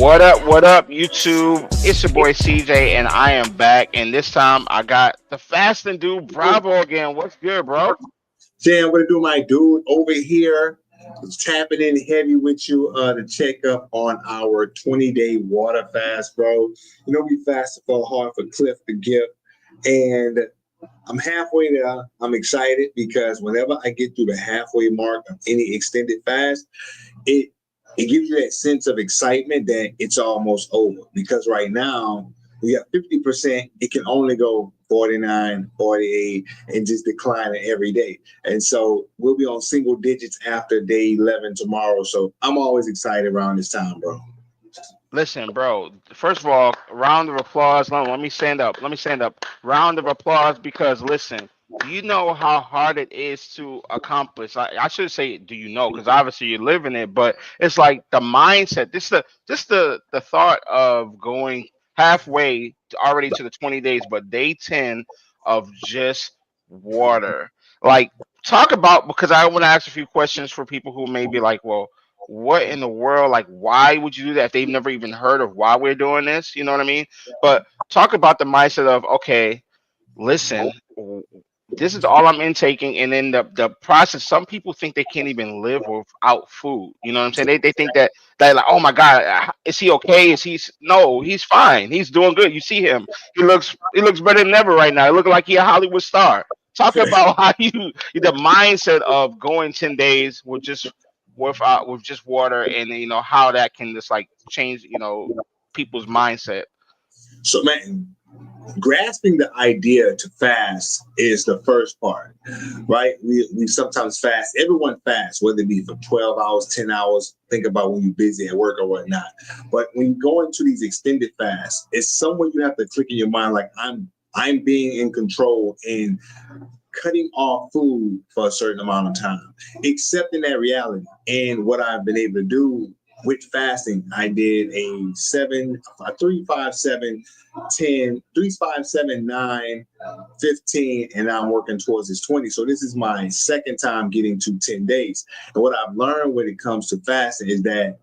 What up, YouTube? It's your boy CJ, and I am back. And this time I got the fasting dude, Bravo again. What's good, bro? Jay, I'm gonna do my dude over here, tapping in heavy with you to check up on our 20-day water fast, bro. You know we fasted for hard for Cliff to give, and I'm halfway there. I'm excited because whenever I get through the halfway mark of any extended fast, it it gives you that sense of excitement that it's almost over. Because right now we have 50%, it can only go 49, 48, and just declining every day. And so we'll be on single digits after day 11 tomorrow. So I'm always excited around this time, bro. Listen, bro. First of all, round of applause. Let me stand up. Let me stand up. Round of applause because listen, do you know how hard it is to accomplish? I should say, do you know? Because obviously you're living it, but it's like the mindset. This the thought of going halfway already to the 20 days, but day 10 of just water. Like talk about because I want to ask a few questions for people who may be like, well, what in the world? Like, why would you do that if they've never even heard of why we're doing this? You know what I mean? But talk about the mindset of, okay, listen, this is all I'm intaking, and then the process. Some people think they can't even live without food. You know what I'm saying? They think that like, oh my God, is he okay? No, he's fine. He's doing good. You see him. He looks better than ever right now. He looks like he a Hollywood star. Talk about how you the mindset of going 10 days with just water, and how that can just like change people's mindset. So, man, grasping the idea to fast is the first part, right? We sometimes fast. Everyone fasts, whether it be for 12 hours, 10 hours. Think about when you're busy at work or whatnot. But when you go into these extended fasts, it's somewhere you have to click in your mind like I'm being in control and cutting off food for a certain amount of time, accepting that reality. And what I've been able to do with fasting, I did a 3, 5, 7, 10, 3, 5, 7, 9, 15, and now I'm working towards this 20. So this is my second time getting to 10 days. And what I've learned when it comes to fasting is that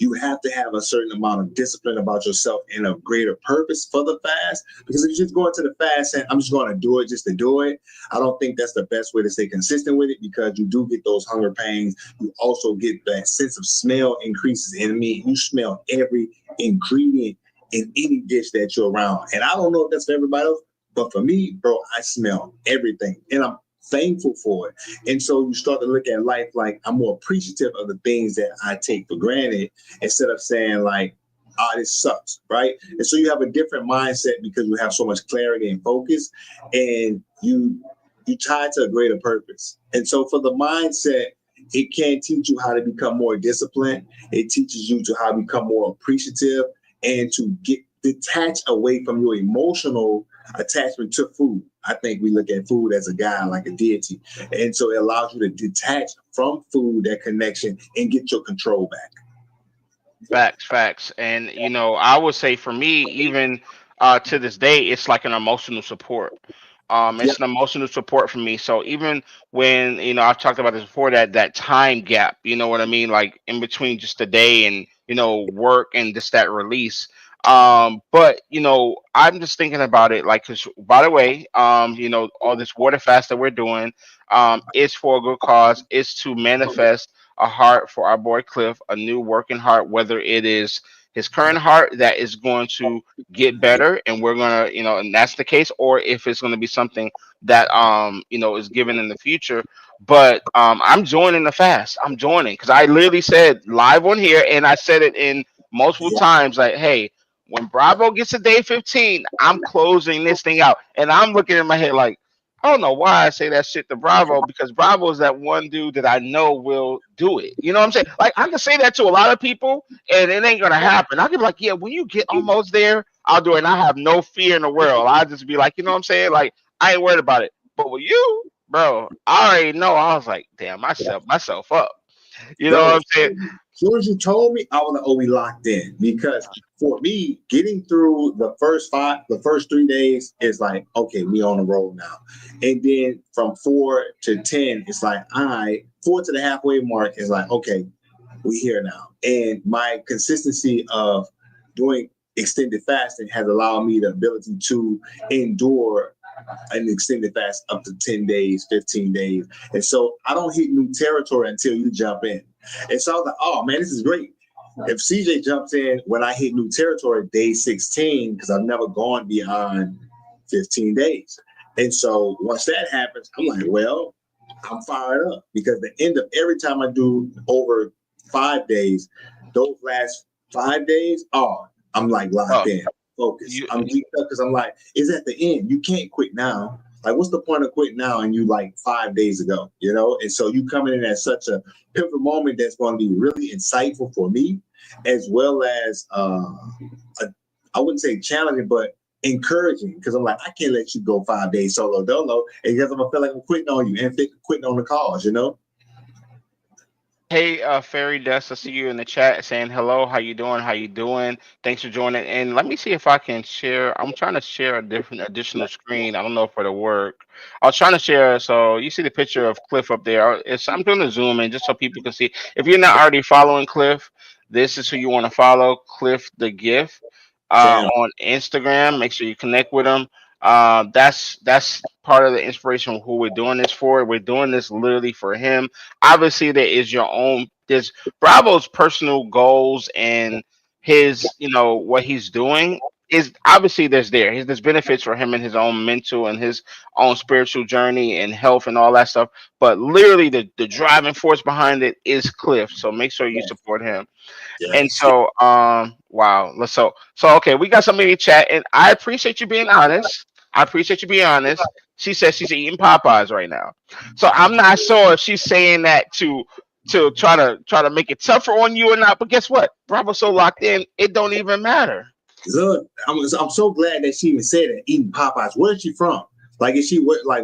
you have to have a certain amount of discipline about yourself and a greater purpose for the fast. Because if you just go into the fast and I'm just going to do it just to do it, I don't think that's the best way to stay consistent with it, because you do get those hunger pains. You also get that sense of smell increases in me. You smell every ingredient in any dish that you're around. And I don't know if that's for everybody else, but for me, bro, I smell everything. And I'm thankful for it. And so you start to look at life like I'm more appreciative of the things that I take for granted instead of saying like, ah, this sucks, right? And so you have a different mindset because you have so much clarity and focus, and you tie to a greater purpose. And so for the mindset, it can teach you how to become more disciplined. It teaches you to how to become more appreciative and to get detached away from your emotional attachment to food. I think we look at food as a guide, like a deity. And so it allows you to detach from food, that connection, and get your control back. Facts, facts. And I would say for me, even to this day, it's like an emotional support. Yeah. It's an emotional support for me. So even when I've talked about this before, that time gap, you know what I mean, like in between just the day and work and just that release. But I'm just thinking about it, like, because by the way, all this water fast that we're doing, is for a good cause. Is to manifest a heart for our boy Cliff, a new working heart, whether it is his current heart that is going to get better and we're gonna, and that's the case, or if it's gonna be something that is given in the future. But I'm joining the fast. I'm joining because I literally said live on here, and I said it in multiple Yeah. times, like, hey, when Bravo gets to day 15, I'm closing this thing out. And I'm looking in my head like, I don't know why I say that shit to Bravo, because Bravo is that one dude that I know will do it. You know what I'm saying? Like I can say that to a lot of people, and it ain't gonna happen. I can be like, yeah, when you get almost there, I'll do it. And I have no fear in the world. I just be like, you know what I'm saying? Like I ain't worried about it. But with you, bro, I already know. I was like, damn, myself up. You know Bro, what as I'm saying? soon as you told me, I was like, oh, we locked in. Because for me, getting through the first 3 days is like, okay, we on the road now. And then from 4 to 10, it's like, all right, 4 to the halfway mark is like, okay, we here now. And my consistency of doing extended fasting has allowed me the ability to endure an extended fast up to 10 days, 15 days. And so I don't hit new territory until you jump in. And so I was like, oh man, this is great. If CJ jumps in when I hit new territory, day 16, because I've never gone beyond 15 days. And so once that happens, I'm like, well, I'm fired up because the end of every time I do over 5 days, those last 5 days, I'm like locked in, focused. I'm geeked up because I'm like, it's at the end. You can't quit now. Like, what's the point of quitting now and you like 5 days ago, you know? And so you coming in at such a pivotal moment that's going to be really insightful for me, as well as I wouldn't say challenging, but encouraging, because I'm like, I can't let you go 5 days solo dolo, and because I'm gonna feel like I'm quitting on you and quitting on the cause, you know. Hey, Fairy Dust, I see you in the chat saying hello. How you doing? How you doing? Thanks for joining. And let me see if I can share. I'm trying to share a different additional screen. I don't know if it'll work. I was trying to share. So you see the picture of Cliff up there. I'm doing the zoom in just so people can see. If you're not already following Cliff, this is who you want to follow, Cliff the Gift, Damn. on Instagram. Make sure you connect with him. That's part of the inspiration of who we're doing this for. We're doing this literally for him. Obviously there is there's Bravo's personal goals and his, what he's doing is obviously there's benefits for him in his own mental and his own spiritual journey and health and all that stuff, but literally the driving force behind it is Cliff, so make sure you support him. And Yes. so, wow. So okay, we got somebody in chat, and I appreciate you being honest. I appreciate you being honest. She says she's eating Popeyes right now. So I'm not sure if she's saying that to try to make it tougher on you or not. But guess what? Bravo's so locked in, it don't even matter. Look, I'm so glad that she even said that, eating Popeyes. Where's she from? Like,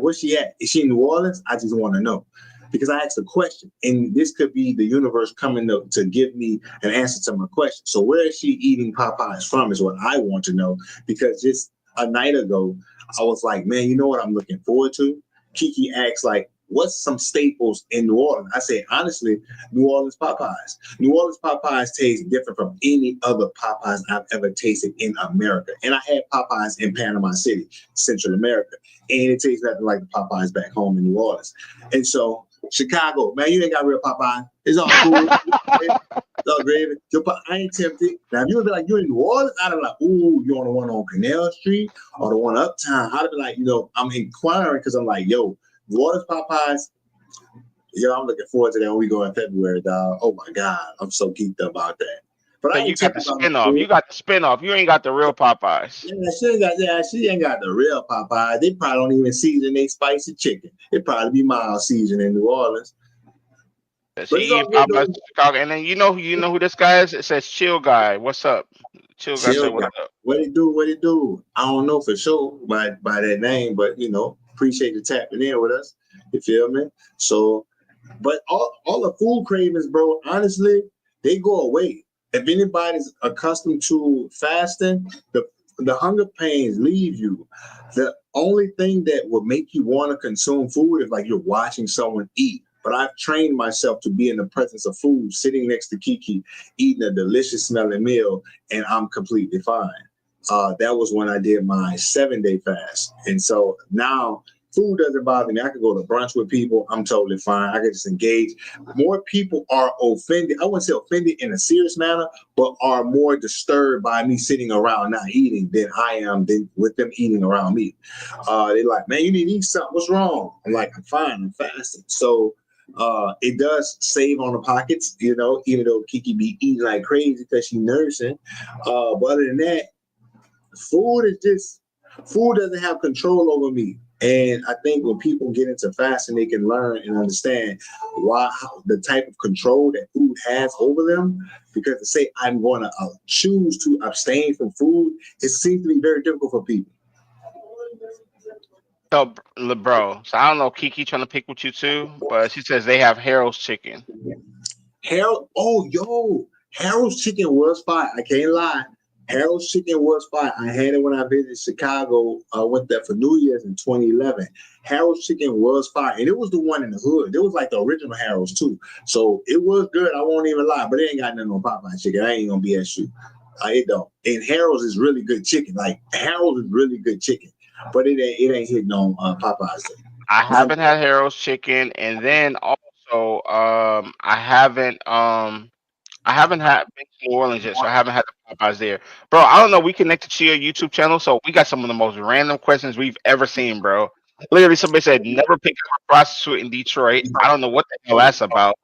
where's she at? Is she in New Orleans? I just want to know, because I asked a question, and this could be the universe coming to give me an answer to my question. So where is she eating Popeyes from is what I want to know, because just a night ago, I was like, man, you know what I'm looking forward to? Kiki asked, like, what's some staples in New Orleans? I said, honestly, New Orleans Popeyes. New Orleans Popeyes taste different from any other Popeyes I've ever tasted in America. And I had Popeyes in Panama City, Central America, and it tastes nothing like the Popeyes back home in New Orleans. And so, Chicago, man, you ain't got real Popeye. It's all cool. It's all gravy. I ain't tempted. Now, if you would be like, you're in New Orleans, I'd be like, ooh, you on the one on Canal Street or the one uptown? I'd be like, I'm inquiring because I'm like, yo, New Orleans Popeyes, I'm looking forward to that when we go in February, dog. Oh my God, I'm so geeked up about that. But So I you ain't got talking the about spinoff. You got the spinoff. You ain't got the real Popeyes. she ain't got the real Popeyes. They probably don't even season their spicy chicken. It probably be mild season in New Orleans. She But it's all eating good Popeyes though. in Chicago, and then you know who this guy is. It says Chill Guy. What's up? Chill Guy Chill said, guy. "What's up?" What it do? What it do? I don't know for sure by that name, but appreciate you tapping in with us. You feel me? So, but all the food cravings, bro, honestly, they go away. If anybody's accustomed to fasting, the hunger pains leave you. The only thing that will make you want to consume food is like you're watching someone eat. But I've trained myself to be in the presence of food, sitting next to Kiki, eating a delicious smelling meal, and I'm completely fine. That was when I did my 7-day fast. And so now food doesn't bother me. I could go to brunch with people. I'm totally fine. I can just engage. More people are offended. I wouldn't say offended in a serious manner, but are more disturbed by me sitting around not eating than I am with them eating around me. They're like, man, you need to eat something. What's wrong? I'm like, I'm fine. I'm fasting. So it does save on the pockets, even though Kiki be eating like crazy because she's nursing. But other than that, food doesn't have control over me. And I think when people get into fasting, they can learn and understand the type of control that food has over them. Because to say I'm going to choose to abstain from food, it seems to be very difficult for people. So, bro. So I don't know. Kiki trying to pick with you too, but she says they have Harold's chicken. Harold's chicken was fire. I can't lie. Harold's chicken was fire. I had it when I visited Chicago. I went there for New Year's in 2011. Harold's chicken was fire. And it was the one in the hood. It was like the original Harold's too. So it was good. I won't even lie. But it ain't got nothing on Popeye chicken. I ain't going to BS you. It don't. And Harold's is really good chicken. Like Harold's is really good chicken, but it ain't hitting on Popeyes. I Now, haven't had Harold's chicken, and then also I haven't had been to New Orleans yet, so I haven't had the Popeyes there, bro. I don't know. We connected to your YouTube channel, so we got some of the most random questions we've ever seen, bro. Literally, somebody said never pick up a prostitute in Detroit. I don't know what the hell that's about.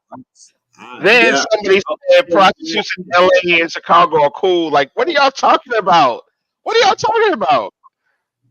Then yeah. somebody said prostitutes in LA and Chicago are cool. Like, what are y'all talking about? What are y'all talking about?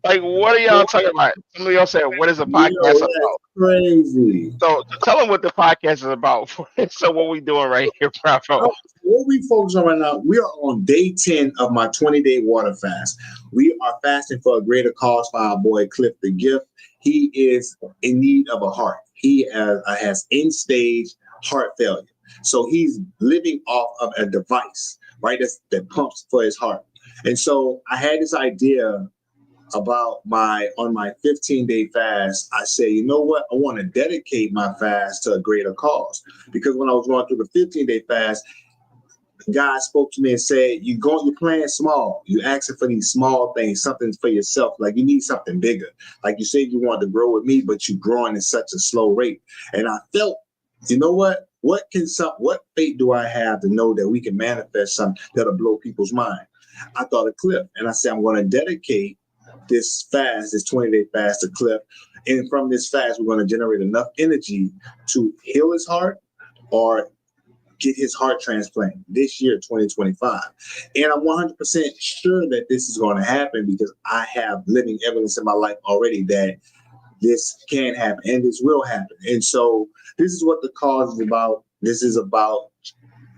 Like, what are y'all talking about? Some of y'all said, "What is a Yo, podcast that's about?" crazy. So tell them what the podcast is about. So what we doing right here, Bravo? What we focus on right now, we are on day 10 of my 20-day water fast. We are fasting for a greater cause for our boy Cliff the Gift. He is in need of a heart. He has end-stage heart failure. So he's living off of a device, right, that pumps for his heart. And so I had this idea about on my 15-day fast. I said, you know what? I want to dedicate my fast to a greater cause. Because when I was going through the 15-day fast, God spoke to me and said, you're playing small. You're asking for these small things, something for yourself. Like you need something bigger. Like you said, you wanted to grow with me, but you're growing at such a slow rate. And I felt, you know what? What faith do I have to know that we can manifest something that'll blow people's mind? I thought of Cliff, and I said, I'm going to dedicate this 20-day fast to Cliff. And from this fast, we're going to generate enough energy to heal his heart or get his heart transplant this year, 2025. And I'm 100% sure that this is going to happen because I have living evidence in my life already that this can happen and this will happen. And so this is what the cause is about. This is about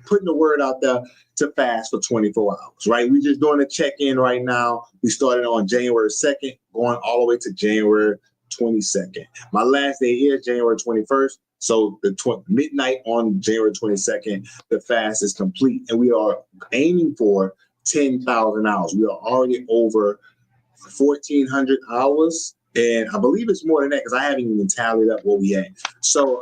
putting the word out there to fast for 24 hours, right? We're just doing a check-in right now. We started on January 2nd, going all the way to January 22nd. My last day is January 21st. So the midnight on January 22nd, the fast is complete. And we are aiming for 10,000 hours. We are already over 1,400 hours. And I believe it's more than that because I haven't even tallied up what we at. So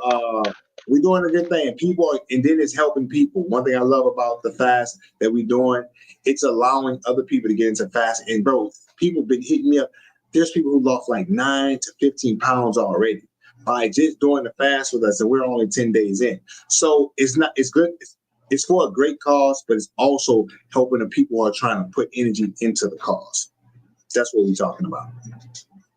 we're doing a good thing. And then it's helping people. One thing I love about the fast that we're doing, it's allowing other people to get into fast. And bro, people been hitting me up. There's people who lost like 9 to 15 pounds already by just doing the fast with us, and we're only 10 days in. So it's good. It's for a great cause, but it's also helping the people who are trying to put energy into the cause. That's what we're talking about.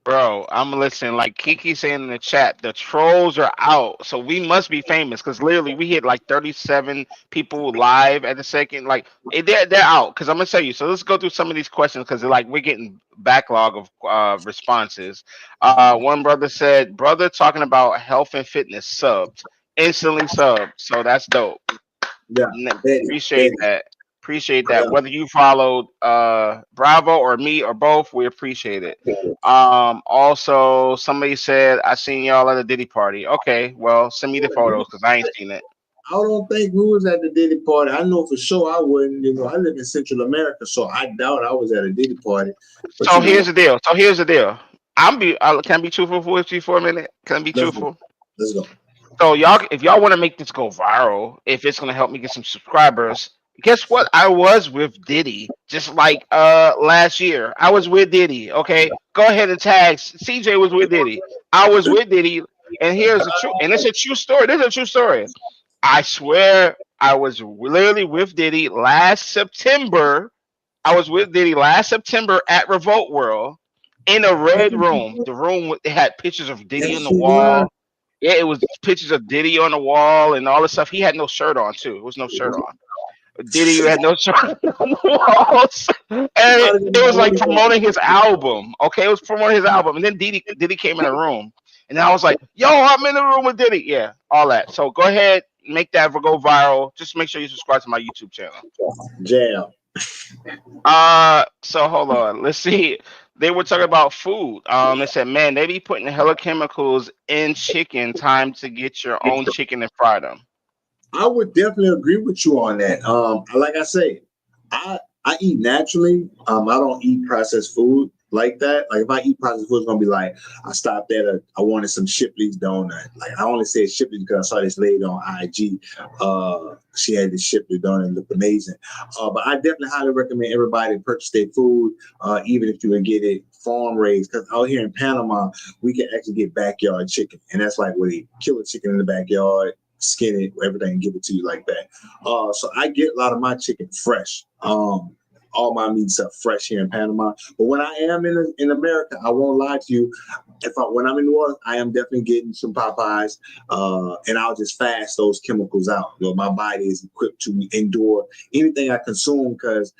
Bro, I'm listening. Like Kiki saying in the chat, the trolls are out, so we must be famous because literally we hit like 37 people live at the second. Like they're out because I'm gonna tell you. So let's go through some of these questions because like we're getting backlog of responses. One brother said, "Brother talking about health and fitness subbed, instantly subbed." So that's dope. Yeah, Appreciate that. Appreciate that. yeah. Whether you followed Bravo or me or both, we appreciate it. Also somebody said I seen y'all at a Diddy party. Okay, well send me the photos because I ain't seen it. I don't think we was at the Diddy party. I know for sure I wouldn't. You know, I live in Central America, so I doubt I was at a Diddy party. But So you know, here's the deal. Can I be truthful with you for a minute? Can I be let's go. truthful? Let's go. So y'all, if y'all want to make this go viral, if it's gonna help me get some subscribers, guess what? I was with Diddy just like last year. I was with Diddy. Okay, go ahead and tag. CJ was with Diddy. I was with Diddy, and here's the truth. And it's a true story. This is a true story. I swear, I was literally with Diddy last September. I was with Diddy last September at Revolt World in a red room. The room it had pictures of Diddy on Yes, the you were. wall. Yeah, it was pictures of Diddy on the wall and all this stuff. He had no shirt on too. It was no shirt on. Diddy had no shirt on the walls, and it was like promoting his album. Okay, it was promoting his album, and then Diddy came in the room, and then I was like, "Yo, I'm in the room with Diddy." Yeah, all that. So go ahead, make that go viral. Just make sure you subscribe to my YouTube channel. Jam. So hold on. Let's see. They were talking about food. They said, man, they be putting hella chemicals in chicken. Time to get your own chicken and fry them. I would definitely agree with you on that. Like I say, I eat naturally. I don't eat processed food. like that. Like if I eat processed food, it's gonna be like I stopped at I wanted some Shipley's donut. Like I only said Shipley's because I saw this lady on IG. She had this Shipley donut and looked amazing. But I definitely highly recommend everybody purchase their food, even if you can get it farm raised. Because out here in Panama, we can actually get backyard chicken, and that's like where they kill a chicken in the backyard, skin it, everything, give it to you like that. So I get a lot of my chicken fresh. All my meats are fresh here in Panama. But when I am in America, I won't lie to you. When I'm in New Orleans, I am definitely getting some Popeyes, and I'll just fast those chemicals out. My body is equipped to endure anything I consume because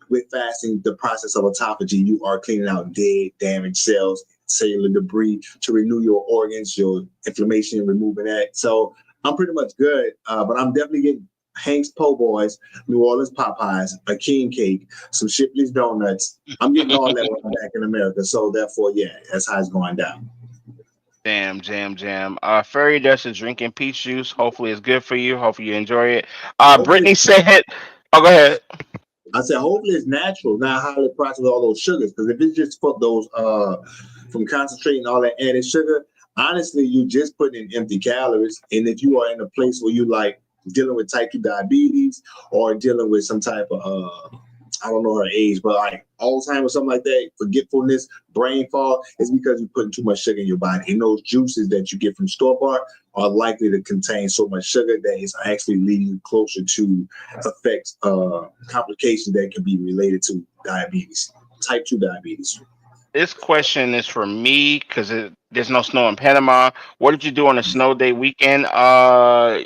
with fasting, the process of autophagy, you are cleaning out dead, damaged cells, cellular debris to renew your organs, your inflammation, removing that. So I'm pretty much good, but I'm definitely getting Hank's Po' Boys, New Orleans Popeyes, a king cake, some Shipley's donuts. I'm getting all that when I'm back in America. So therefore, yeah, that's how it's going down. Jam. Furry Dust is drinking peach juice. Hopefully it's good for you. Hopefully you enjoy it. Brittany said, oh, go ahead. I said, hopefully it's natural, not highly processed all those sugars. Because if it's just put those from concentrating all that added sugar, honestly, you just put in empty calories. And if you are in a place where you like dealing with type 2 diabetes or dealing with some type of I don't know her age, but like Alzheimer's or something like that, forgetfulness, brain fog, it's because you're putting too much sugar in your body. And those juices that you get from store-bought are likely to contain so much sugar that it's actually leading you closer to effects, complications that can be related to diabetes, type 2 diabetes. This question is for me because there's no snow in Panama. What did you do on a snow day weekend?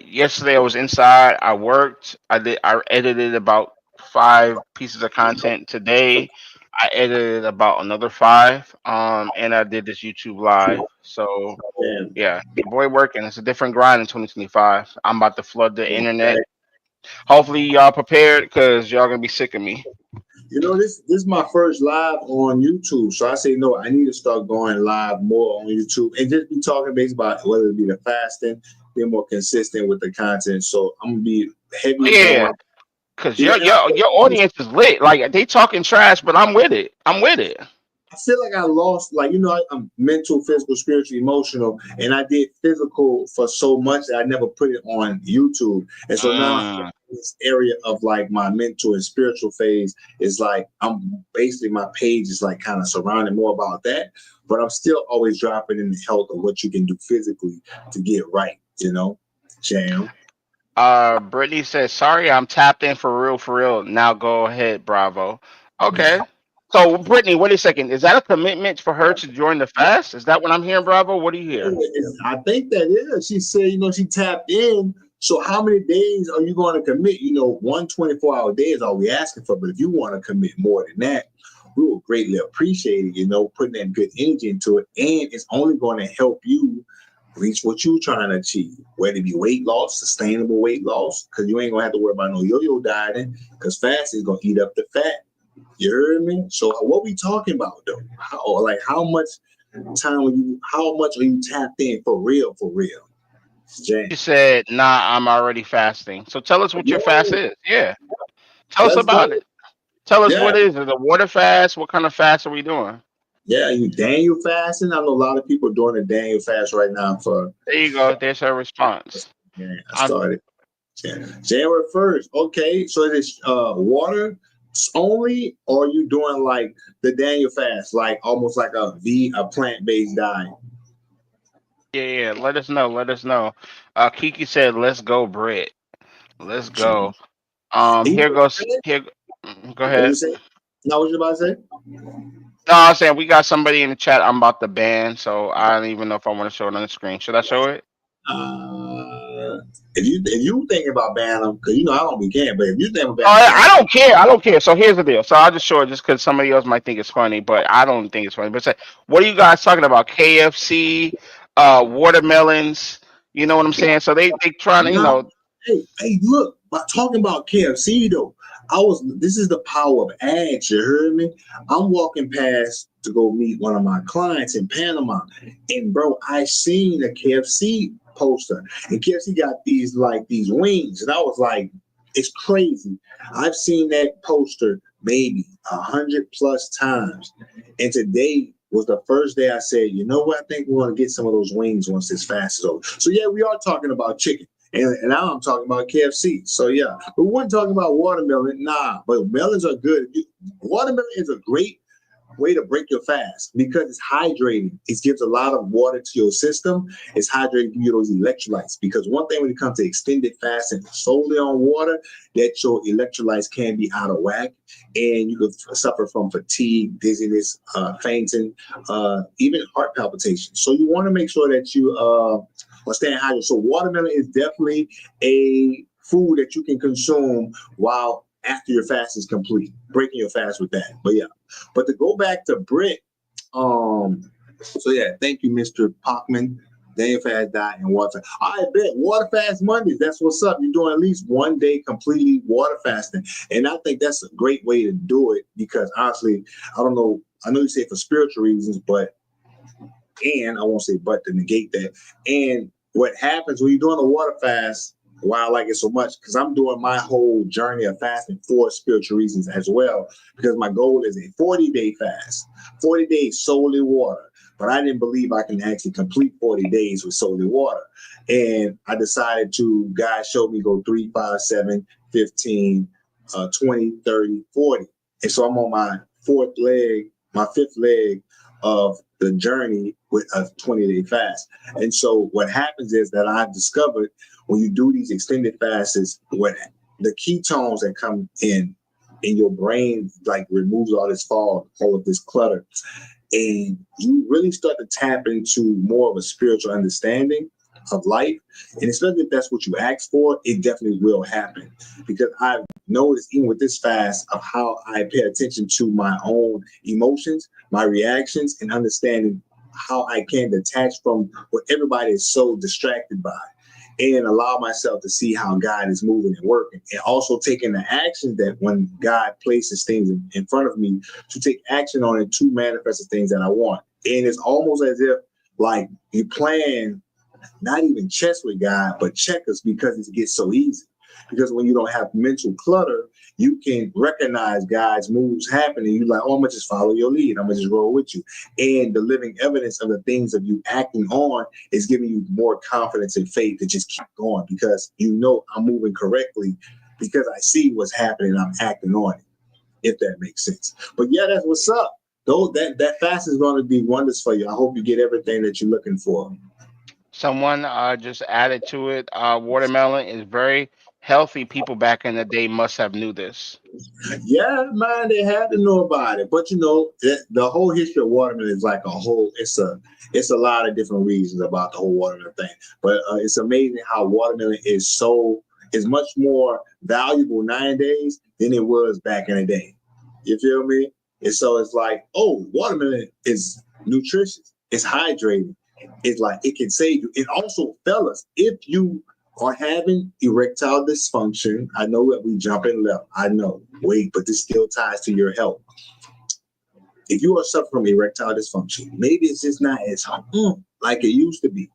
Yesterday I was inside. I worked. I edited about 5 pieces of content. Today I edited about another 5. And I did this YouTube live. So yeah, your boy working. It's a different grind in 2025. I'm about to flood the internet. Hopefully y'all prepared because y'all gonna be sick of me. You know, this is my first live on YouTube. So I say, no, I need to start going live more on YouTube and just be talking basically about whether it be the fasting, be more consistent with the content. So I'm gonna be heavy. Yeah, because your audience is lit. Like they talking trash, but I'm with it. I feel like I lost, like, I'm mental, physical, spiritual, emotional, and I did physical for so much that I never put it on YouTube. And so now this area of like my mental and spiritual phase is like, I'm basically, my page is like kind of surrounding more about that, but I'm still always dropping in the health of what you can do physically to get right, Jam. Brittany says, sorry, I'm tapped in for real. Now go ahead, Bravo. Okay. So, Brittany, wait a second. Is that a commitment for her to join the fast? Is that what I'm hearing, Bravo? What do you hear? I think that is. She said, she tapped in. So how many days are you going to commit? 1 24-hour day is all we asking for. But if you want to commit more than that, we will greatly appreciate it, putting that good energy into it. And it's only going to help you reach what you're trying to achieve, whether it be weight loss, sustainable weight loss, because you ain't going to have to worry about no yo-yo dieting, because fasting is going to eat up the fat. You heard me? So what we talking about though? How much are you tapped in for real? She said, nah, I'm already fasting. So tell us what your fast is. Yeah. Tell us about it. Tell us what is it? A water fast? What kind of fast are we doing? Yeah, you Daniel fasting. I know a lot of people doing a Daniel fast right now for. There you go. There's her response. Yeah, I started January 1st. Okay, so is it water only, or are you doing like the Daniel fast, like almost like a plant-based diet? Yeah. Let us know. Kiki said, "Let's go, Britt. Let's go." Here goes. Here, go ahead. No, what you about to say? No, I was saying we got somebody in the chat. I'm about to ban, so I don't even know if I want to show it on the screen. Should I show it? If you thinking about banning them, because I don't be caring, but if you think about I don't care. So here's the deal. So I'll just show it just because somebody else might think it's funny, but I don't think it's funny. But say, what are you guys talking about? KFC, watermelons. You know what I'm saying? So they trying to, Hey, look, talking about KFC though. This is the power of ads, you heard me? I'm walking past to go meet one of my clients in Panama. And bro, I seen a KFC poster. And KFC got these wings. And I was like, it's crazy. I've seen that poster maybe 100+ times. And today was the first day I said, you know what? I think we're going to get some of those wings once this fast is over. So yeah, we are talking about chicken. And now I'm talking about KFC. So yeah, but we weren't talking about watermelon. Nah, but melons are good. Watermelon is a great way to break your fast because it's hydrating. It gives a lot of water to your system. It's hydrating you those electrolytes. Because one thing when it comes to extended fasting solely on water, that your electrolytes can be out of whack, and you could suffer from fatigue, dizziness, fainting, even heart palpitations. So you want to make sure that you are staying hydrated. So watermelon is definitely a food that you can consume while after your fast is complete, breaking your fast with that. But yeah, but to go back to Britt, so yeah, thank you, Mr. Pockman. Daniel Fast Diet and Water Fast. I bet Water Fast Mondays. That's what's up. You're doing at least one day completely water fasting, and I think that's a great way to do it because honestly, I don't know. I know you say for spiritual reasons, but and I won't say but to negate that. And what happens when you're doing a water fast? Why I like it so much because I'm doing my whole journey of fasting for spiritual reasons as well. Because my goal is a 40-day fast, 40 days solely water. But I didn't believe I can actually complete 40 days with solely water. And I decided to, God showed me go 3, 5, 7, 15, 20, 30, 40. And so I'm on my fifth leg of the journey with a 20-day fast. And so what happens is that I've discovered when you do these extended fasts, what the ketones that come in your brain like removes all this fog, all of this clutter, and you really start to tap into more of a spiritual understanding of life. And especially if that's what you ask for, it definitely will happen. Because I've noticed even with this fast of how I pay attention to my own emotions, my reactions, and understanding how I can detach from what everybody is so distracted by and allow myself to see how God is moving and working, and also taking the action that when God places things in front of me to take action on it to manifest the things that I want. And it's almost as if like you playing not even chess with God, but checkers because it gets so easy. Because when you don't have mental clutter, you can recognize God's moves happening. You're like, oh, I'm going to just follow your lead. I'm going to just roll with you. And the living evidence of the things of you acting on is giving you more confidence and faith to just keep going because you know I'm moving correctly because I see what's happening and I'm acting on it, if that makes sense. But yeah, that's what's up. Though that fast is going to be wonders for you. I hope you get everything that you're looking for. Someone just added to it. Watermelon is very healthy. People back in the day must have knew this. Yeah, man, they had to know about it. But you know, the whole history of watermelon is like a whole. It's a lot of different reasons about the whole watermelon thing. But it's amazing how watermelon is much more valuable nowadays than it was back in the day. You feel me? And so it's like, oh, watermelon is nutritious. It's hydrating. It's like it can save you. And also, fellas, if you are having erectile dysfunction, I know that we jumping left. I know. Wait, but this still ties to your health. If you are suffering from erectile dysfunction, maybe it's just not as like it used to be.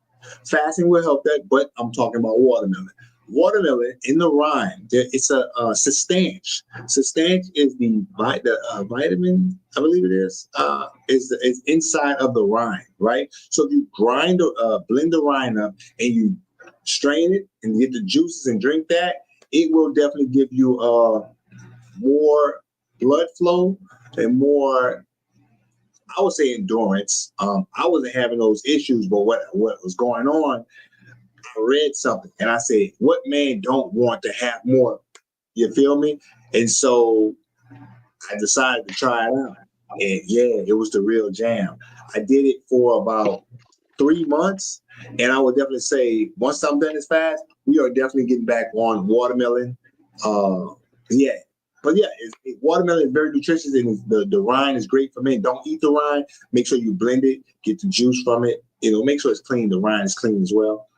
Fasting will help that, but I'm talking about watermelon. Watermelon in the rind, it's a sustanche. Sustanche is the vitamin, I believe it is inside of the rind, right? So if you blend the rind up and you strain it and get the juices and drink that, it will definitely give you more blood flow and more, I would say, endurance. I wasn't having those issues, but what was going on, I read something and I said, what man don't want to have more? You feel me? And so I decided to try it out. And yeah, it was the real jam. I did it for about 3 months. And I would definitely say once I'm done this fast, we are definitely getting back on watermelon. Yeah. But yeah, watermelon is very nutritious and the rind is great for men. Don't eat the rind. Make sure you blend it, get the juice from it. Make sure it's clean. The rind is clean as well.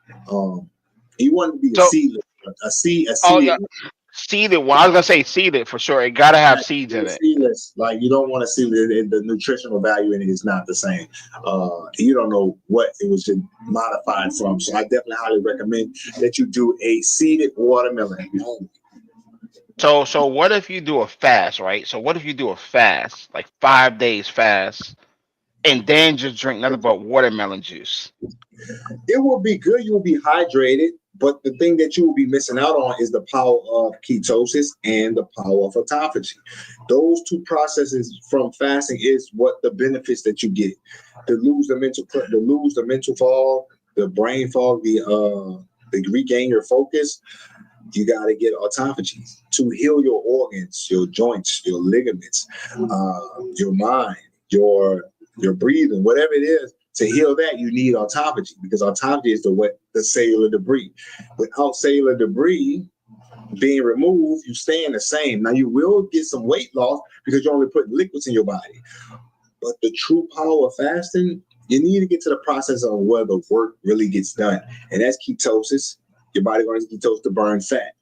You want to be a So, seedless, a oh seeded. yeah, seeded. Well, I was gonna say seeded for sure. It gotta have Right, seeds in it. seedless. Like you don't want to see the nutritional value in it is not the same. You don't know what it was just modified from. So I definitely highly recommend that you do a seeded watermelon. So what if you do a fast, right? So what if you do a fast, like 5 days fast, and then just drink nothing but watermelon juice? It will be good. You will be hydrated, but the thing that you will be missing out on is the power of ketosis and the power of autophagy. Those two processes from fasting is what the benefits that you get. To lose the mental fog, the brain fog, the regain your focus. You got to get autophagy to heal your organs, your joints, your ligaments, your mind, your breathing, whatever it is. To heal that, you need autophagy because autophagy is the cellular debris. Without cellular debris being removed, you staying the same. Now you will get some weight loss because you're only putting liquids in your body. But the true power of fasting, you need to get to the process of where the work really gets done, and that's ketosis. Your body going to ketosis to burn fat.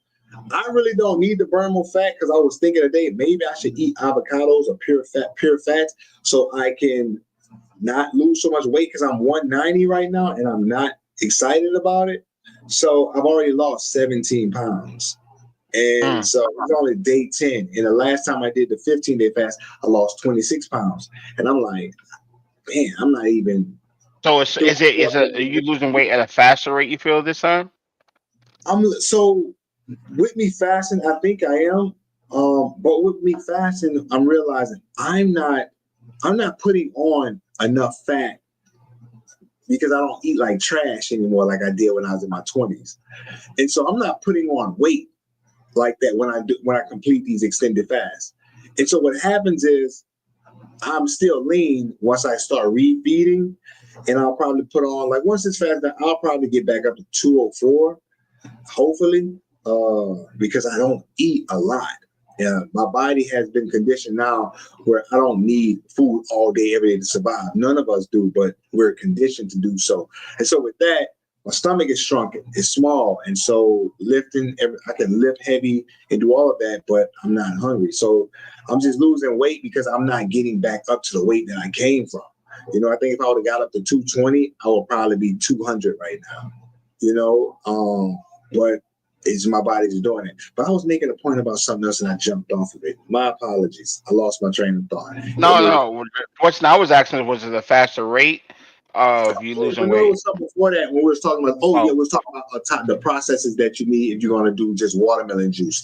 I really don't need to burn more fat because I was thinking today maybe I should eat avocados or pure fats, so I can not lose so much weight because I'm 190 right now and I'm not excited about it. So I've already lost 17 pounds. And Mm. so it's only day 10. And the last time I did the 15-day fast, I lost 26 pounds. And I'm like, man, I'm not even So doing are you losing weight at a faster rate, you feel, this time? I'm so with me fasting, I think I am. But with me fasting, I'm realizing I'm not putting on enough fat because I don't eat like trash anymore like I did when I was in my 20s. And so I'm not putting on weight like that when I complete these extended fasts. And so what happens is I'm still lean once I start refeeding, and I'll probably put on like once it's fast, I'll probably get back up to 204, hopefully, because I don't eat a lot. Yeah, my body has been conditioned now where I don't need food all day, every day to survive. None of us do, but we're conditioned to do so. And so with that, my stomach is shrunken, it's small. And so I can lift heavy and do all of that, but I'm not hungry. So I'm just losing weight because I'm not getting back up to the weight that I came from. I think if I would have got up to 220, I would probably be 200 right now. But it's my body's doing it. But I was making a point about something else and I jumped off of it. My apologies. I lost my train of thought. No, no. Question I was asking was it a faster rate of you losing No, it weight? was something before that when we were talking about. Oh yeah, Oh, we were talking about the processes that you need if you're going to do just watermelon juice.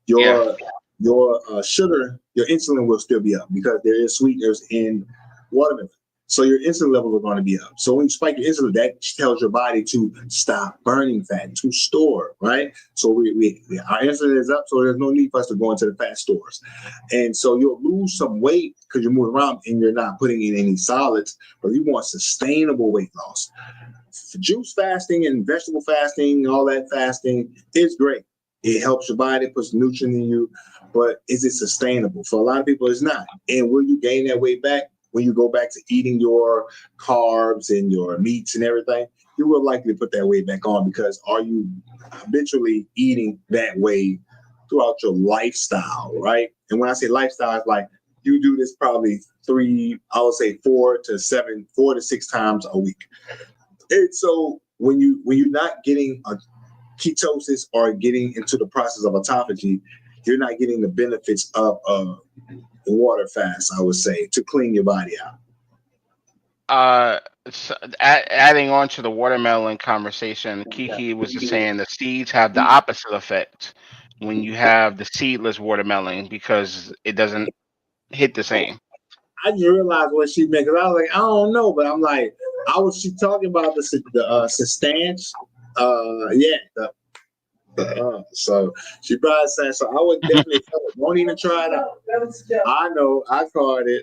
yeah. Your sugar, your insulin will still be up because there is sweeteners in watermelon. So your insulin levels are going to be up. So when you spike your insulin, that tells your body to stop burning fat, to store, right? So our insulin is up, so there's no need for us to go into the fat stores. And so you'll lose some weight because you're moving around and you're not putting in any solids, but you want sustainable weight loss. Juice fasting and vegetable fasting, all that fasting is great. It helps your body, puts nutrients in you, but is it sustainable? For a lot of people, it's not. And will you gain that weight back? When you go back to eating your carbs and your meats and everything, you will likely put that weight back on because are you habitually eating that way throughout your lifestyle, right? And when I say lifestyle, it's like you do this probably 4 to 6 times a week. And so when you're not getting a ketosis or getting into the process of autophagy, you're not getting the benefits of water fast, I would say, to clean your body out. Adding on to the watermelon conversation, Kiki was just saying the seeds have the opposite effect when you have the seedless watermelon because it doesn't hit the same. I just realized what she meant because I was like, I don't know, but I'm like, she talking about the substance? Yeah. So she probably said so. I would definitely tell her, don't even try it out. I know, I caught it.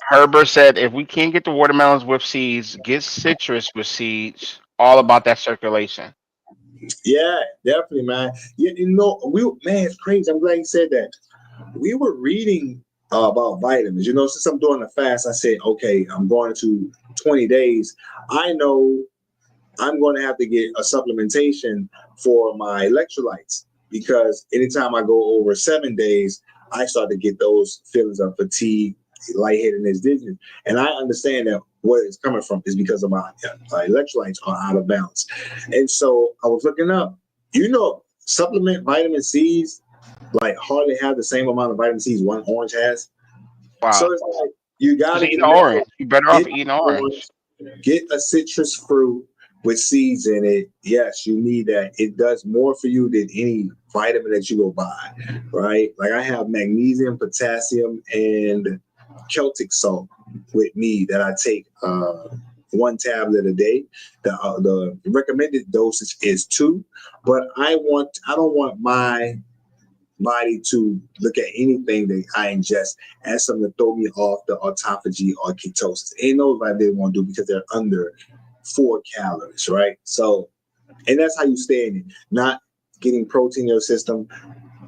Herbert said if we can't get the watermelons with seeds, get citrus with seeds. All about that circulation. Yeah, definitely, man. Yeah, it's crazy. I'm glad you said that. We were reading about vitamins. Since I'm doing the fast, I said, okay, I'm going to 20 days. I know I'm going to have to get a supplementation for my electrolytes because anytime I go over 7 days, I start to get those feelings of fatigue, lightheadedness, dizziness. And I understand that where it's coming from is because of my electrolytes are out of balance. And so I was looking up, supplement vitamin C's like hardly have the same amount of vitamin C's one orange has. So Wow. it's like you Just gotta eat get an orange. You better off get eating orange, orange. get a citrus fruit with seeds in it. Yes, you need that. It does more for you than any vitamin that you go buy, right? Like I have magnesium, potassium, and Celtic salt with me that I take one tablet a day. The recommended dosage is two, but I don't want my body to look at anything that I ingest as something to throw me off the autophagy or ketosis. Ain't nobody they want to do because they're under 4 calories, right? So, and that's how you stay in it, not getting protein in your system.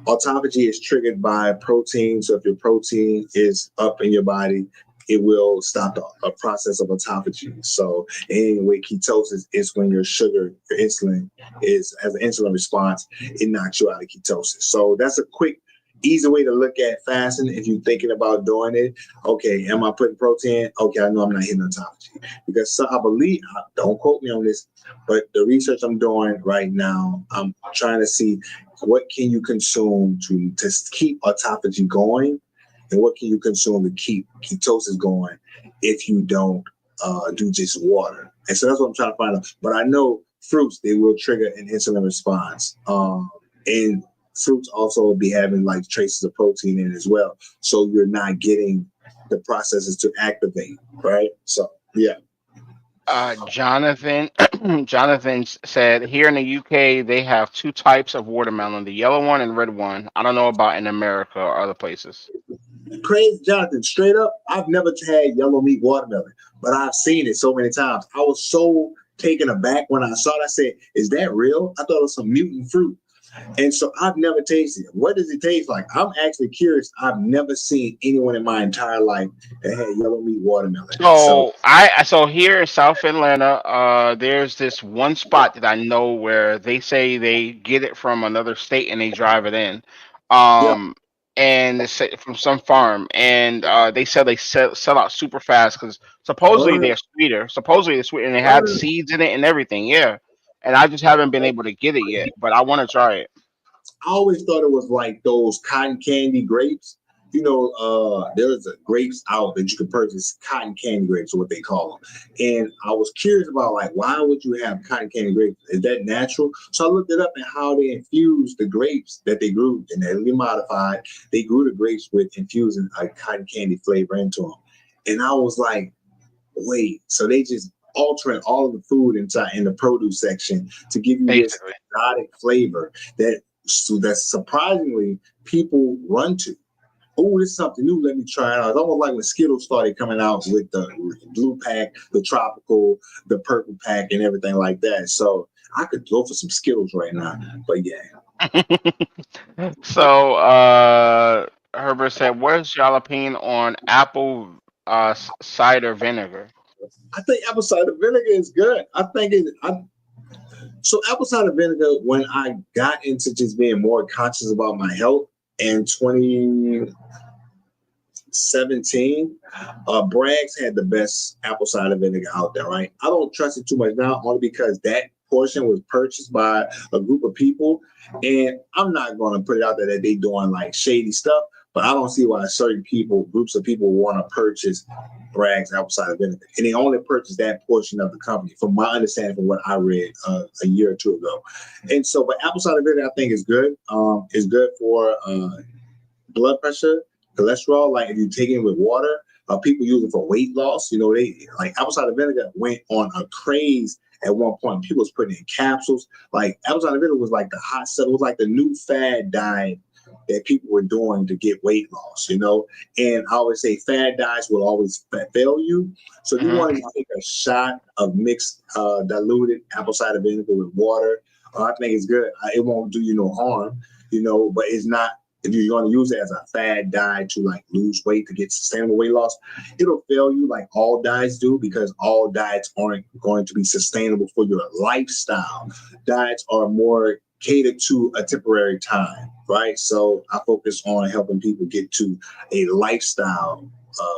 Autophagy is triggered by protein. So if your protein is up in your body, it will stop the process of autophagy. So anyway, ketosis is when your sugar, your insulin has an insulin response, it knocks you out of ketosis. So that's a quick, easy way to look at fasting if you're thinking about doing it. Okay, am I putting protein? Okay, I know I'm not hitting autophagy. Because so I believe, don't quote me on this, but the research I'm doing right now, I'm trying to see what can you consume to keep autophagy going, and what can you consume to keep ketosis going if you don't do just water. And so that's what I'm trying to find out. But I know fruits, they will trigger an insulin response. And fruits also be having like traces of protein in it as well. So you're not getting the processes to activate, right? So, yeah. Jonathan, Jonathan said here in the UK they have two types of watermelon, the yellow one and red one. I don't know about in America or other places. Crazy Jonathan, straight up, I've never had yellow meat watermelon, but I've seen it so many times. I was so taken aback when I saw it. I said, is that real? I thought it was some mutant fruit. And so I've never tasted it. What does it taste like? I'm actually curious. I've never seen anyone in my entire life that had yellow meat watermelon. So So here in South Atlanta, there's this one spot that I know where they say they get it from another state and they drive it in, yeah. um, and they say from some farm, and they said they sell out super fast because supposedly What? they're sweeter. Supposedly they're sweet and they have What? seeds in it and everything. Yeah, and I just haven't been able to get it yet, but I want to try it. I always thought it was like those cotton candy grapes. There's a grapes out that you can purchase, cotton candy grapes, or what they call them. And I was curious about like, why would you have cotton candy grapes? Is that natural? So I looked it up and how they infused the grapes that they grew genetically modified. They grew the grapes with infusing a cotton candy flavor into them. And I was like, wait, so they just altering all of the food inside in the produce section to give you this Basically. exotic flavor that surprisingly people run to. Oh, this is something new. Let me try it out. It's almost like when Skittles started coming out with the blue pack, the tropical, the purple pack, and everything like that. So I could go for some Skittles right now. But yeah, So Herbert said, "Where's your opinion on apple cider vinegar?" I think apple cider vinegar is good. So apple cider vinegar. When I got into just being more conscious about my health in 2017, Bragg's had the best apple cider vinegar out there, right? I don't trust it too much now, only because that portion was purchased by a group of people, and I'm not going to put it out there that they doing like shady stuff, but I don't see why certain groups of people want to purchase Bragg's apple cider vinegar, and they only purchase that portion of the company, from my understanding, from what I read a year or two ago. And so, but apple cider vinegar, I think is good. It's good for blood pressure, cholesterol. Like if you take it with water, people use it for weight loss. They like apple cider vinegar went on a craze at one point. People was putting it in capsules. Like apple cider vinegar was like the hot stuff. It was like the new fad diet that people were doing to get weight loss. And I always say fad diets will always fail you. So if you Hmm. want to take a shot of mixed diluted apple cider vinegar with water, I think it's good. It won't do you no harm, but it's not, if you're going to use it as a fad diet to like lose weight to get sustainable weight loss, it'll fail you like all diets do, because all diets aren't going to be sustainable for your lifestyle. Diets are more catered to a temporary time, right? So I focus on helping people get to a lifestyle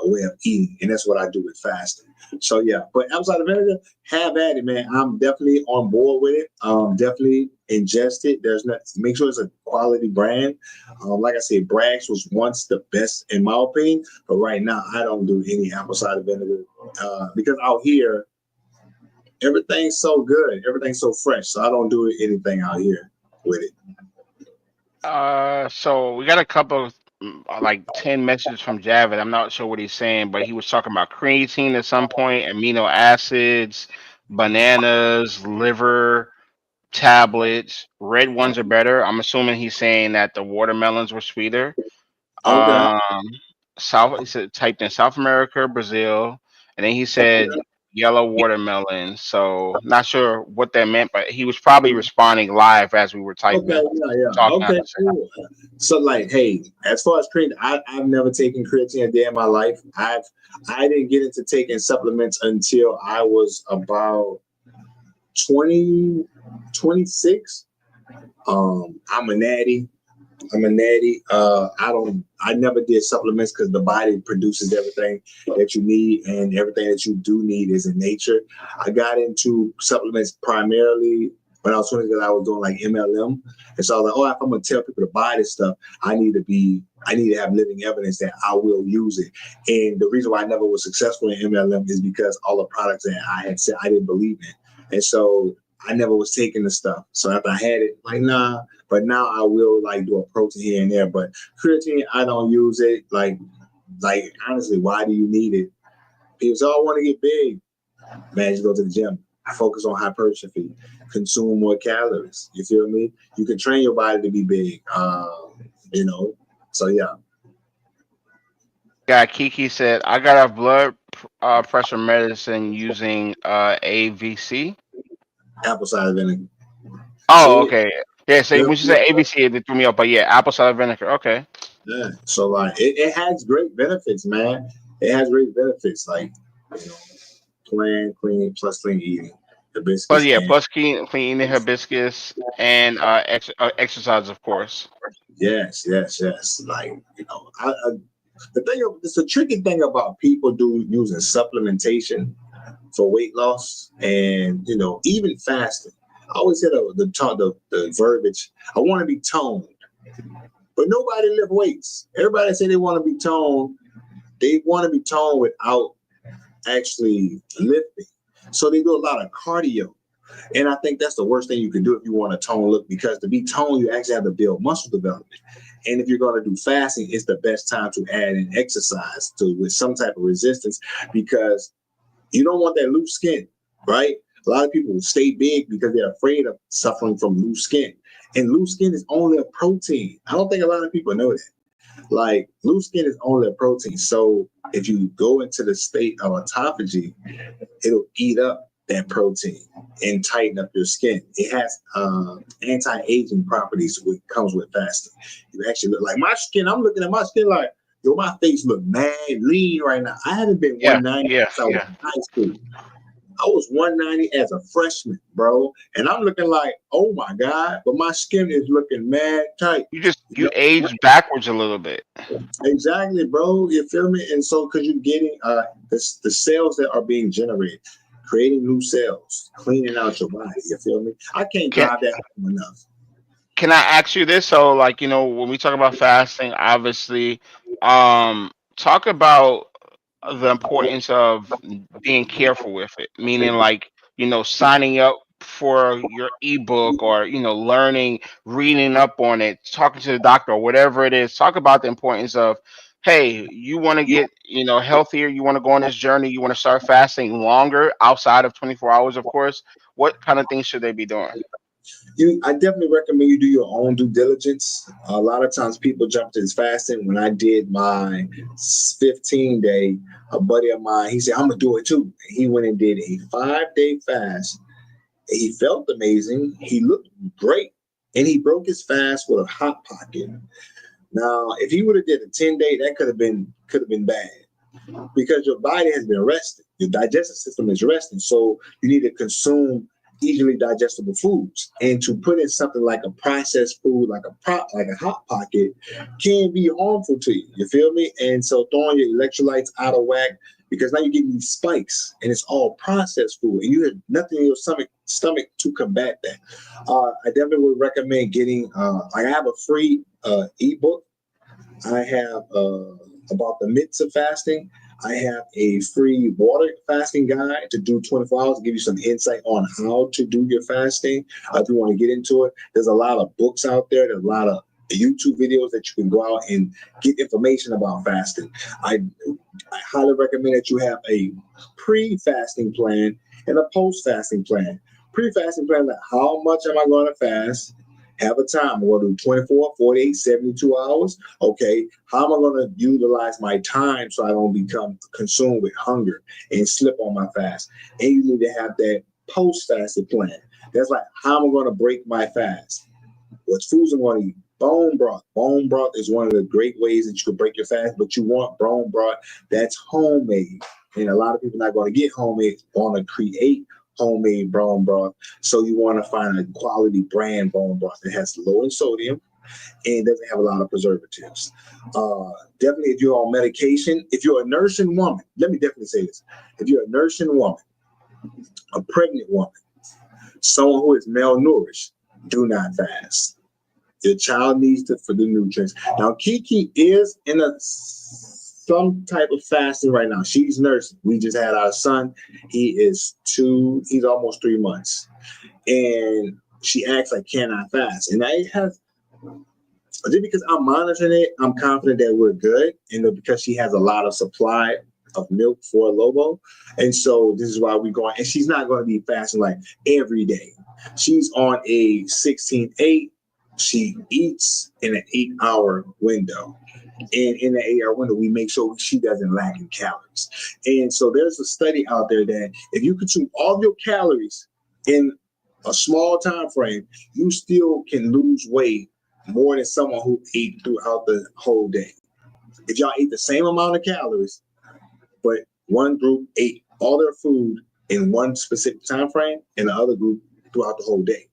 way of eating, and that's what I do with fasting. So yeah, but outside of vinegar, have at it, man. I'm definitely on board with it. Definitely ingest it. There's not make sure it's a quality brand. Like I said, Bragg's was once the best in my opinion, but right now I don't do any apple cider vinegar because out here everything's so good, everything's so fresh. So I don't do anything out here with it. So we got a couple of like 10 messages from Javid. I'm not sure what he's saying, but he was talking about creatine at some point, amino acids, bananas, liver tablets. Red ones are better. I'm assuming he's saying that the watermelons were sweeter. Okay. Um, South, he said typed in South America, Brazil, and then he said yellow watermelon. So not sure what that meant, but he was probably responding live as we were Okay, typing, yeah. talking. Okay, cool. So like, hey, as far as creatine, I've never taken creatine a day in my life. I didn't get into taking supplements until I was about 20, 26. I'm a natty. I never did supplements because the body produces everything that you need, and everything that you do need is in nature. I got into supplements primarily when I was 20 because I was doing like MLM. And so I was like, oh, if I'm gonna tell people to buy this stuff, I need to have living evidence that I will use it. And the reason why I never was successful in MLM is because all the products that I had said I didn't believe in. And so I never was taking the stuff. So after I had it, like, nah. But now I will like do a protein here and there. But creatine, I don't use it. Like honestly, why do you need it? People say, oh, I want to get big. Man, just go to the gym. Focus on hypertrophy. Consume more calories. You feel me? You can train your body to be big. So yeah. Guy Kiki said, I got off blood pressure medicine using AVC. Apple cider vinegar. Oh, See? okay. Yeah, so when you said ABC, it threw me up, but yeah, apple cider vinegar. Okay. Yeah. So like it has great benefits, man. It has great benefits, like clean plus clean eating, But hibiscus, yeah, and plus clean eating, hibiscus, and exercise, of course. yes. Like it's a tricky thing about people using supplementation for weight loss, and even fasting. I always hear the verbiage. I want to be toned, but nobody lift weights. Everybody say they want to be toned. They want to be toned without actually lifting. So they do a lot of cardio. And I think that's the worst thing you can do if you want a tone look, because to be toned, you actually have to build muscle development. And if you're going to do fasting, it's the best time to add in exercise with some type of resistance, because you don't want that loose skin, right? A lot of people stay big because they're afraid of suffering from loose skin. And loose skin is only a protein. I don't think a lot of people know that. Like, loose skin is only a protein. So if you go into the state of autophagy, it'll eat up that protein and tighten up your skin. It has anti-aging properties, which comes with fasting. You actually look like my skin. I'm looking at my skin like, yo, my face look mad lean right now. I haven't been Yeah, 190 yeah, since I was yeah. in high school. I was 190 as a freshman, bro. And I'm looking like, oh my God, but my skin is looking mad tight. You age backwards a little bit. Exactly, bro. You feel me? And so, because you're getting the cells that are being generated, creating new cells, cleaning out your body. You feel me? I can't Can drive that home enough. can I ask you this? So, like, when we talk about fasting, obviously, talk about the importance of being careful with it, meaning like, signing up for your ebook, or learning, reading up on it, talking to the doctor, or whatever it is. Talk about the importance of, hey, you want to get healthier, you want to go on this journey, you want to start fasting longer outside of 24 hours, of course. What kind of things should they be doing? I definitely recommend you do your own due diligence. A lot of times people jump to this fasting. When I did my 15-day, a buddy of mine, he said, I'm going to do it too. He went and did a 5-day fast. He felt amazing. He looked great. And he broke his fast with a hot pocket. Now, if he would have did a 10-day, that could have been bad, because your body has been resting. Your digestive system is resting. So you need to consume easily digestible foods, and to put in something like a processed food, like a hot pocket, can be harmful to you. You feel me? And so throwing your electrolytes out of whack, because now you're getting these spikes, and it's all processed food, and you have nothing in your stomach to combat that. I definitely would recommend getting. I have a free ebook. I have about the myths of fasting. I have a free water fasting guide to do 24 hours, give you some insight on how to do your fasting. If you want to get into it, there's a lot of books out there. There's a lot of YouTube videos that you can go out and get information about fasting. I highly recommend that you have a pre-fasting plan and a post-fasting plan. Pre-fasting plan, like how much am I going to fast? Have a time. We're going to do 24, 48, 72 hours. Okay, how am I going to utilize my time so I don't become consumed with hunger and slip on my fast? And you need to have that post-fasting plan. That's like, how am I going to break my fast? What foods I'm going to eat? Bone broth. Bone broth is one of the great ways that you can break your fast, but you want bone broth that's homemade. And a lot of people are not going to get homemade, want to create homemade bone broth. So you want to find a quality brand bone broth that has low in sodium and doesn't have a lot of preservatives. Definitely, if you're on medication, if you're a nursing woman, let me definitely say this. If you're a nursing woman, a pregnant woman, someone who is malnourished, do not fast. Your child needs to for the nutrients. Now, Kiki is in some type of fasting right now. She's nursing. We just had our son. He's almost 3 months. And she acts like, can I fast? And I have, just because I'm monitoring it, I'm confident that we're good. And because she has a lot of supply of milk for Lobo. And so this is why we're going, and she's not going to be fasting like every day. She's on a 16-8. She eats in an 8-hour window. And in the 8-hour window, we make sure she doesn't lack in calories. And so there's a study out there that if you consume all of your calories in a small time frame, you still can lose weight more than someone who ate throughout the whole day. If y'all ate the same amount of calories, but one group ate all their food in one specific time frame, and the other group throughout the whole day.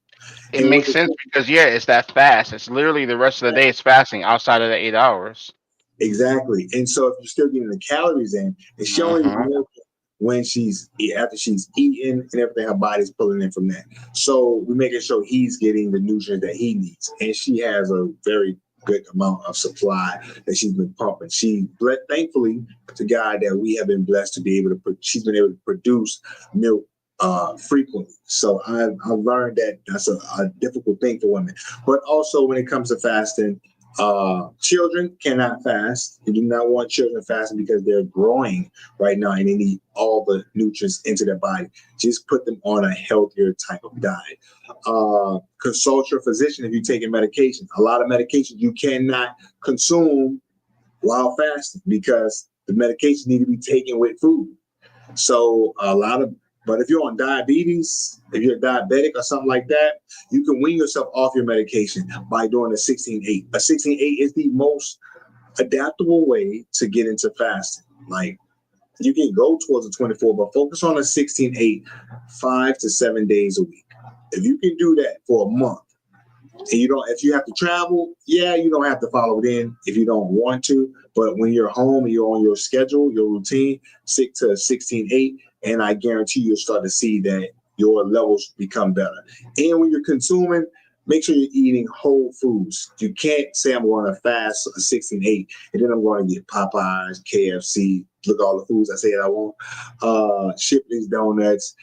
It makes sense because yeah, it's that fast. It's literally the rest of the day. It's fasting outside of the 8 hours. Exactly. And so if you're still getting the calories in, it's showing when after she's eaten and everything, her body's pulling in from that. So we're making sure he's getting the nutrients that he needs. And she has a very good amount of supply that she's been pumping. Thankfully to God that we have been blessed to be able to she's been able to produce milk frequently. So I've learned that that's a difficult thing for women. But also when it comes to fasting, children cannot fast. You do not want children fasting because they're growing right now and they need all the nutrients into their body. Just put them on a healthier type of diet. Consult your physician if you're taking medication. A lot of medications you cannot consume while fasting because the medications need to be taken with food. So but if you're on diabetes, if you're diabetic or something like that, you can wean yourself off your medication by doing a 16-8. A 16-8 is the most adaptable way to get into fasting. Like you can go towards a 24, but focus on a 16-8, 5 to 7 days a week. If you can do that for a month, and if you have to travel, you don't have to follow it in if you don't want to. But when you're home and you're on your schedule, your routine, stick to 16-8, and I guarantee you'll start to see that your levels become better. And when you're consuming, make sure you're eating whole foods. You can't say I'm going to fast a 16-8 and then I'm going to get Popeyes, KFC, look all the foods I said I want, Shipley's Donuts,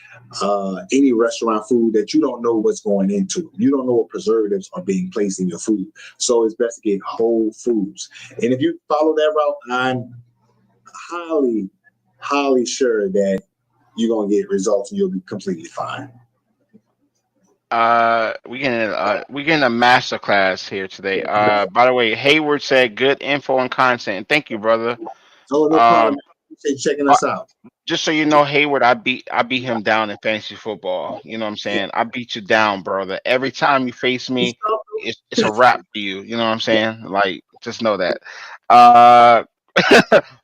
any restaurant food that you don't know what's going into. You don't know what preservatives are being placed in your food. So it's best to get whole foods. And if you follow that route, I'm highly, highly sure that you're going to get results and you'll be completely fine. We getting a master class here today. By the way, Hayward said good info and content. And thank you, brother. Oh, no problem. Appreciate checking us out. Just so you know, Hayward, I beat him down in fantasy football. You know what I'm saying? I beat you down, brother. Every time you face me, it's a wrap for you. You know what I'm saying? Like, just know that.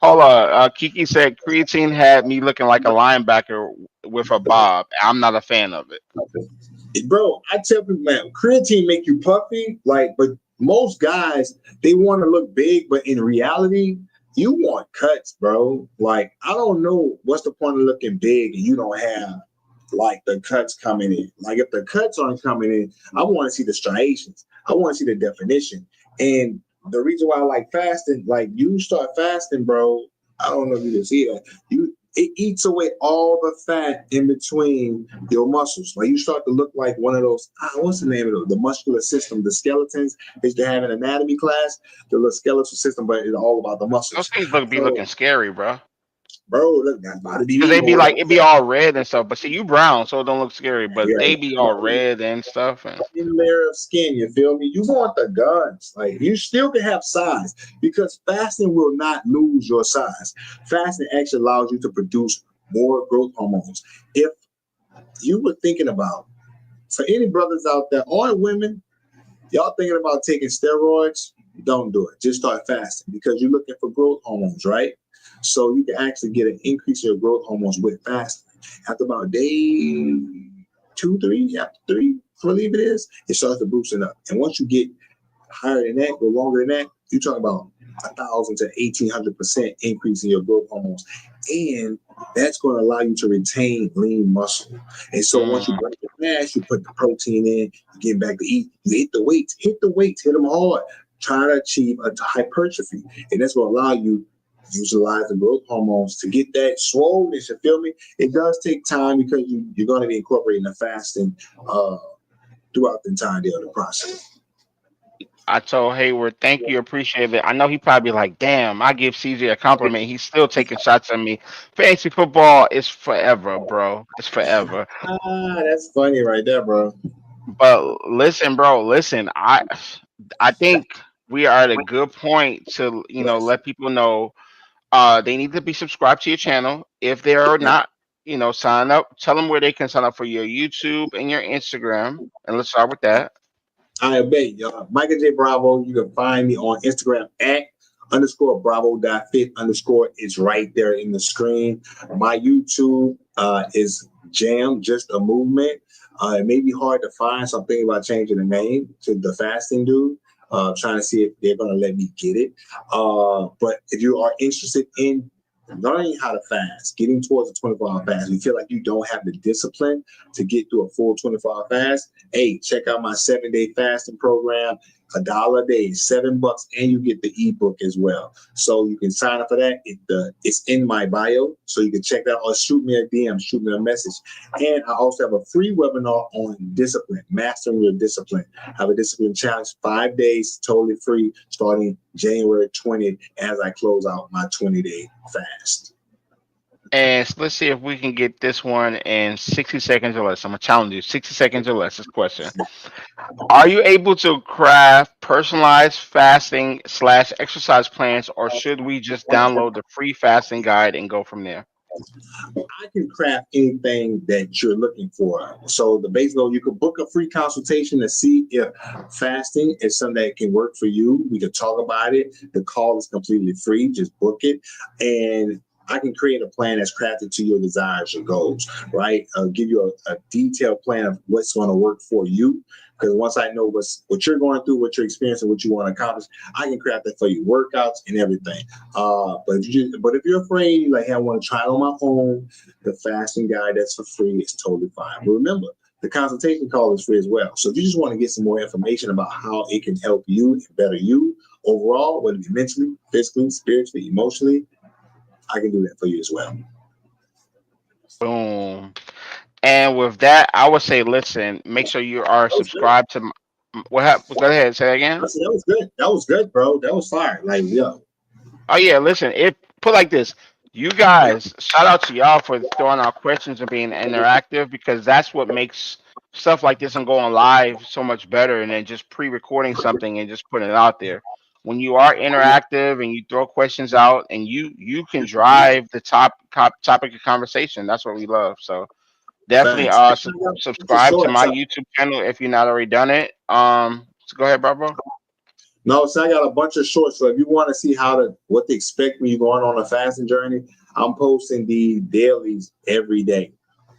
Hold on. Kiki said creatine had me looking like a linebacker with a bob. I'm not a fan of it. Bro, I tell people, man, creatine make you puffy, like, but most guys they want to look big, but in reality, you want cuts, bro. Like, I don't know what's the point of looking big and you don't have like the cuts coming in. Like, if the cuts aren't coming in, I want to see the striations. I want to see the definition. And the reason why I like fasting, like you start fasting, bro. I don't know if you can see that. It eats away all the fat in between your muscles. Like you start to look like one of those. What's the name of it? The muscular system, the skeletons they used to have in anatomy class. The little skeletal system, but it's all about the Those muscles. things be So, looking scary, bro. bro, look, that's about to be Cause me, they be boy. like it be all red and stuff. But see, you brown, so it don't look scary. But Yeah, they be all red and stuff. And thin layer of skin. You feel me? You want the guns. Like you still can have size because fasting will not lose your size. Fasting actually allows you to produce more growth hormones. If you were thinking about, for any brothers out there or women, y'all thinking about taking steroids, don't do it. Just start fasting because you're looking for growth hormones, right? So you can actually get an increase in your growth hormones with fasting. After about day 2, 3, after 3, I believe it is, it starts to boost it up. And once you get higher than that, go longer than that, you're talking about 1,000 to 1,800% increase in your growth hormones, and that's going to allow you to retain lean muscle. And so once you break the fast, you put the protein in, you get back to eat, you hit the weights, hit them hard, try to achieve a hypertrophy, and that's going to allow you utilize the growth hormones to get that swollenness. You feel me? It does take time because you're going to be incorporating the fasting throughout the entirety of the process. I told Hayward, thank you, appreciate it. I know he probably like, damn, I give CJ a compliment. He's still taking shots at me. Fantasy football is forever, bro. It's forever. That's funny right there, bro. But listen, bro, listen. I think we are at a good point to let people know they need to be subscribed to your channel. If they are not, sign up. Tell them where they can sign up for your YouTube and your Instagram. And let's start with that. I bet y'all. Michael J. Bravo. You can find me on Instagram at underscore bravo.fit underscore. It's right there in the screen. My YouTube is Jam, Just a Movement. It may be hard to find, so I'm thinking about changing the name to The Fasting Dude. Trying to see if they're going to let me get it. But if you are interested in learning how to fast, getting towards a 24-hour fast, you feel like you don't have the discipline to get through a full 24-hour fast, hey, check out my 7-day fasting program. $1 a day, $7, and you get the ebook as well. So you can sign up for that. It's in my bio, so you can check that out or shoot me a DM, shoot me a message. And I also have a free webinar on discipline, mastering your discipline. I have a discipline challenge, 5 days, totally free, starting January 20th as I close out my 20-day fast. And let's see if we can get this one in 60 seconds or less. I'm gonna challenge you. 60 seconds or less. This question: are you able to craft personalized fasting slash exercise plans, or should we just download the free fasting guide and go from there? I can craft anything that you're looking for. So the base goal, you can book a free consultation to see if fasting is something that can work for you. We can talk about it. The call is completely free. Just book it. And I can create a plan that's crafted to your desires, your goals, right? I'll give you a detailed plan of what's going to work for you. Because once I know what you're going through, what you're experiencing, what you want to accomplish, I can craft that for you, workouts and everything. But if you're afraid, like, hey, I want to try it on my own, the fasting guide that's for free is totally fine. But remember, the consultation call is free as well. So if you just want to get some more information about how it can help you and better you overall, whether it be mentally, physically, spiritually, emotionally, I can do that for you as well. Boom. And with that, I would say, listen, make sure you are That was good. subscribed to. What happened? Go ahead, say that again. Listen, that was good. That was good, bro. That was fire. Like, yo. Oh yeah, listen. It put like this. You guys, shout out to y'all for throwing out questions and being interactive because that's what makes stuff like this and going live so much better than just pre-recording something and just putting it out there. When you are interactive and you throw questions out and you can drive the topic of conversation, that's what we love. So definitely Facts. For subscribe to sure. my YouTube channel if you're not already done it. So go ahead, bro. No, so I got a bunch of shorts. So if you want to see what to expect when you're going on a fasting journey, I'm posting the dailies every day.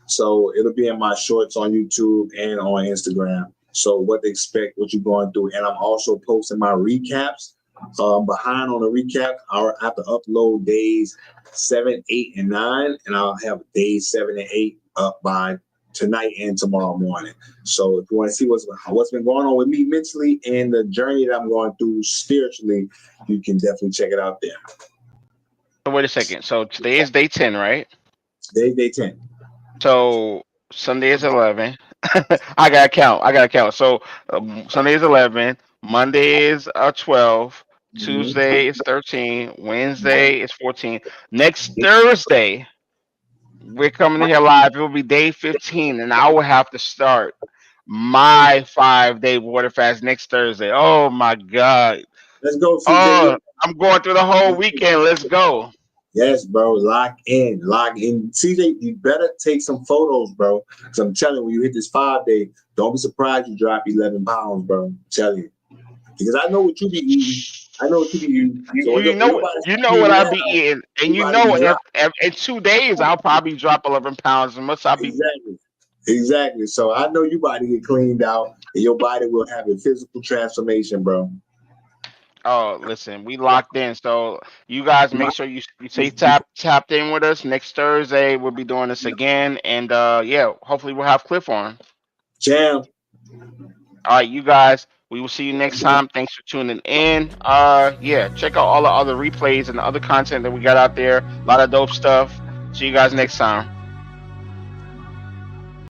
So it'll be in my shorts on YouTube and on Instagram. So what to expect, what you're going through, and I'm also posting my recaps. Behind on the recap, I'll have to upload days 7, 8, and 9, and I'll have days 7 and 8 up by tonight and tomorrow morning. So if you want to see what's been going on with me mentally and the journey that I'm going through spiritually, you can definitely check it out there. So wait a second. So today is day 10, right? Day 10. So Sunday is 11. I gotta count. So Sunday is 11. Monday is 12. Mhm. Tuesday is 13. Wednesday is 14. Next Thursday, we're coming here live. It will be day 15, and I will have to start my 5-day water fast next Thursday. Oh my God. Let's go, CJ. Oh, I'm going through the whole weekend. Let's go. Yes, bro. Lock in. CJ, you better take some photos, bro. Because I'm telling you, when you hit this 5-day, don't be surprised you drop 11 pounds, bro. I'm telling you. Because I know what you be eating. So You know what I be eating, and you know in 2 days I'll probably drop 11 pounds. Unless I be Exactly. So I know you about to get cleaned out, and your body will have a physical transformation, bro. Oh, listen, we locked in. So you guys make sure you stay tapped in with us. Next Thursday we'll be doing this again, and yeah, hopefully we'll have Cliff on. Jam. All right, you guys. We will see you next time. Thanks for tuning in. Yeah, check out all the other replays and the other content that we got out there. A lot of dope stuff. See you guys next time.